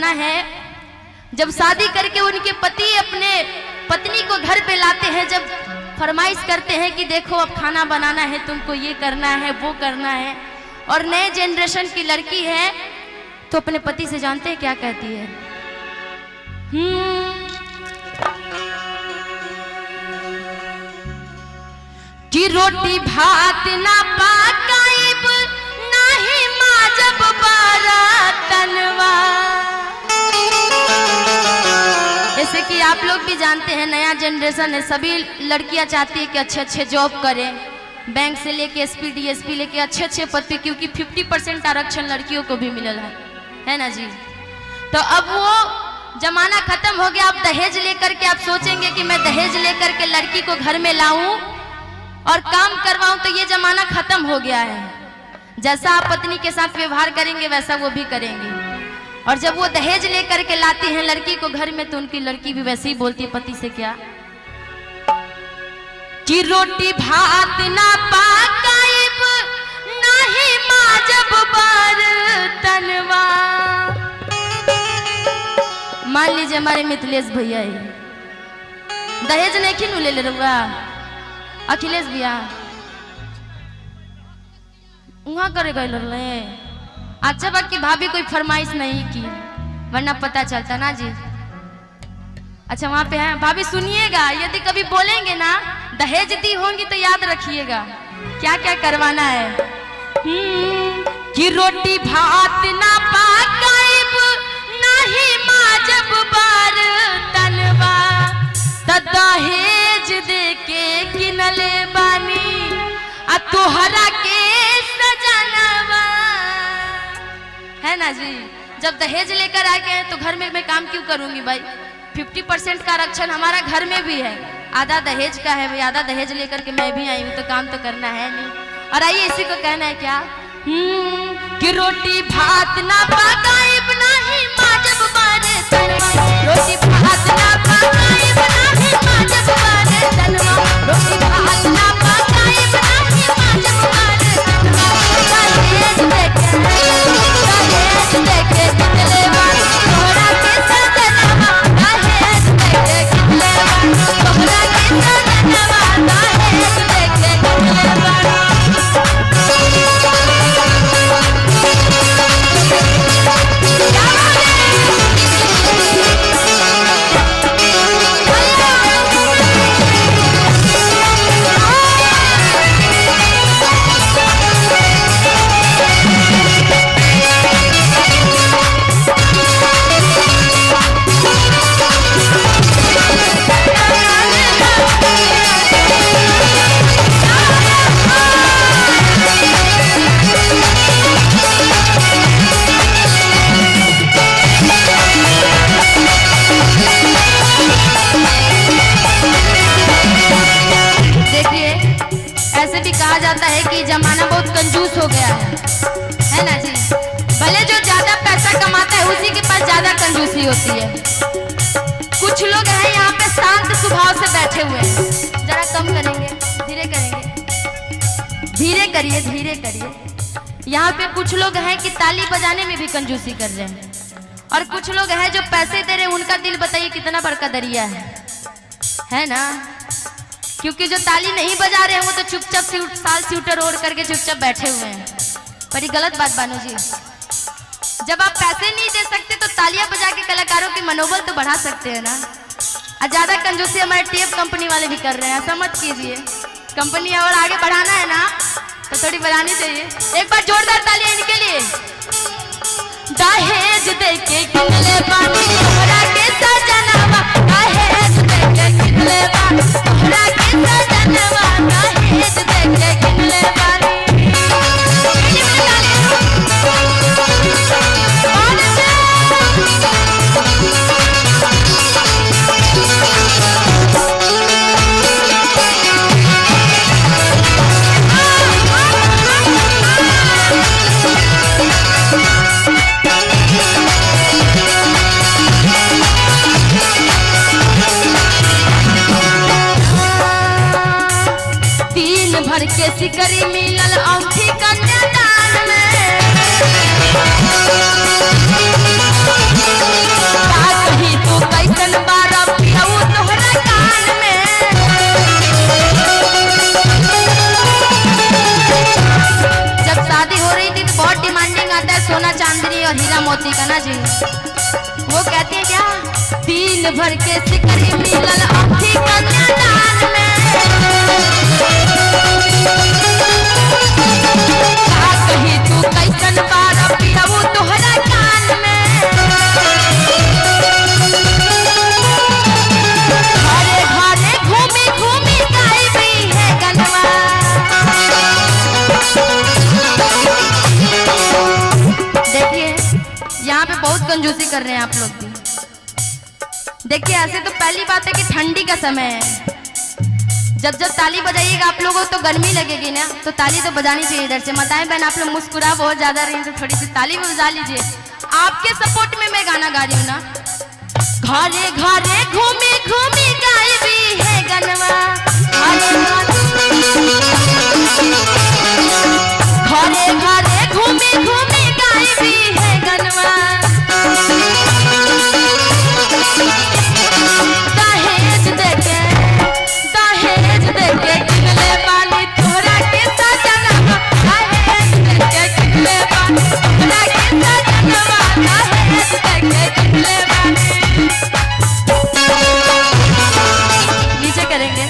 बताना है, जब शादी करके उनके पति अपने पत्नी को घर पे लाते हैं, जब फरमाइश करते हैं कि देखो अब खाना बनाना है, तुमको ये करना है वो करना है, और नए जनरेशन की लड़की है तो अपने पति से जानते हैं क्या कहती है? कि रोटी भात ना पाकाइब नाही माजब बारातनवा। जैसे कि आप लोग भी जानते हैं, नया जनरेशन है, सभी लड़कियां चाहती है कि अच्छे अच्छे जॉब करें, बैंक से लेके एसपी डीएसपी लेके अच्छे अच्छे पद पे, क्योंकि 50% आरक्षण लड़कियों को भी मिलल है ना जी। तो अब वो जमाना खत्म हो गया। आप दहेज लेकर के आप सोचेंगे कि मैं दहेज लेकर के लड़की को घर में लाऊं और काम करवाऊं, तो ये जमाना खत्म हो गया है। जैसा आप पत्नी के साथ व्यवहार करेंगे वैसा वो भी करेंगे, और जब वो दहेज लेकर के लाती हैं लड़की को घर में, तो उनकी लड़की भी वैसे ही बोलती है पति से, क्या कि रोटी भात ना पाकाइब नाही माजब बारतनवा। मान लीजिए हमारे मिथिलेश भैया है, दहेज नहीं खिन ले रहुआ, अखिलेश भैया वहां करे गए। अच्छा बाकी भाभी कोई फरमाइश नहीं की, वरना पता चलता ना जी। अच्छा वहां पे है भाभी, सुनिएगा, यदि कभी बोलेंगे ना दहेज दी होंगी तो याद रखिएगा क्या क्या करवाना है। कि रोटी भात ना पाकाइब नहीं माजब बारतनवा, दहेज दे के किनले बानी आ तोहरा के सजनवा, है ना जी। जब दहेज लेकर आ गए तो घर में मैं काम क्यों करूंगी भाई? 50% का आरक्षण हमारा घर में भी है, आधा दहेज का है भाई, आधा दहेज लेकर के मैं भी आई हूँ, तो काम तो करना है नहीं। और आइए इसी को कहना है क्या, कि रोटी भात ना पकाइब नाही माजब बारतनवा, रोटी भात ना पकाइब नाही माजब बारतनवा, रोटी भात ना पकाइब नाही माजब बारतनवा। दहेज देके कितले बार तोहरा के सजनवा, दहेज देके कितले बार तोहरा के सजनवा, दहेज देके कितले बार। जाता है कि जमाना बहुत कंजूस हो गया है ना जी। भले जो ज्यादा पैसा कमाता है उसी के पास ज्यादा कंजूसी होती है। कुछ लोग हैं यहाँ पे शांत स्वभाव से बैठे हुए हैं, जरा कम करेंगे, धीरे करेंगे, धीरे करिए, धीरे करिए। यहाँ पे कुछ लोग हैं कि ताली बजाने में भी कंजूसी कर रहे हैं, और कुछ लोग हैं जो पैसे दे रहे हैं, उनका दिल बताइए कितना बड़का दरिया है ना। क्योंकि जो ताली नहीं बजा रहे हैं वो तो चुपचाप साल स्वेटर ओढ़ करके चुपचाप बैठे हुए हैं। पर ये गलत बात बानू जी, जब आप पैसे नहीं दे सकते तो तालियां बजा के कलाकारों की मनोबल तो बढ़ा सकते हैं ना। और ज्यादा कंजूसी हमारे टेप कंपनी वाले भी कर रहे हैं, ऐसा मत कीजिए। कंपनी और आगे बढ़ाना है ना तो थोड़ी बढ़ानी चाहिए। एक बार जोरदार तालियां इनके लिए। दहेज देके किनले बानी तोहरा के सजनवा, दहेज देके किनले बानी तोहरा के सजनवा, दहेज देके किनले बानी। भर के सिकरी मिलल औंठी कन्यादान में, मोती का ना जी। वो कहती है क्या, दिन भर के सिकरी मिलल अभी कन्यादान में, का कही तू कैसन बार पियऊ तोहरा कान में, घरे घरे घूमी घूमी गायबी है गनवा। देखिए यहाँ पे बहुत कंजूसी कर रहे हैं आप लोग भी। देखिए ऐसे तो पहली बात है कि ठंडी का समय है, जब जब ताली बजाइएगा आप लोगों को तो गर्मी लगेगी ना, तो ताली तो बजानी चाहिए इधर से। माताएं बहन आप लोग मुस्कुरा बहुत ज्यादा रही हैं, तो थोड़ी सी ताली भी बजा लीजिए। आपके सपोर्ट में मैं गाना गा रही हूँ ना। घरे घरे घूमी घूमी गायबी है गनवा, घरे घरे घूमी घूमी गायबी है गनवा। दहेज देके किनले बानी तोहरा के सजनवा, दहेज देके किनले बानी तोहरा के सजनवा, दहेज देके किनले बानी। नीचे करेंगे।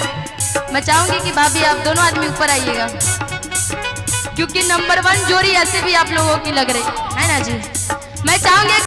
मैं चाहूंगी कि भाभी आप दोनों आदमी ऊपर आइएगा, क्योंकि नंबर 1 जोड़ी ऐसे भी आप लोगों की लग रही है ना जी। मैं चाहूंगी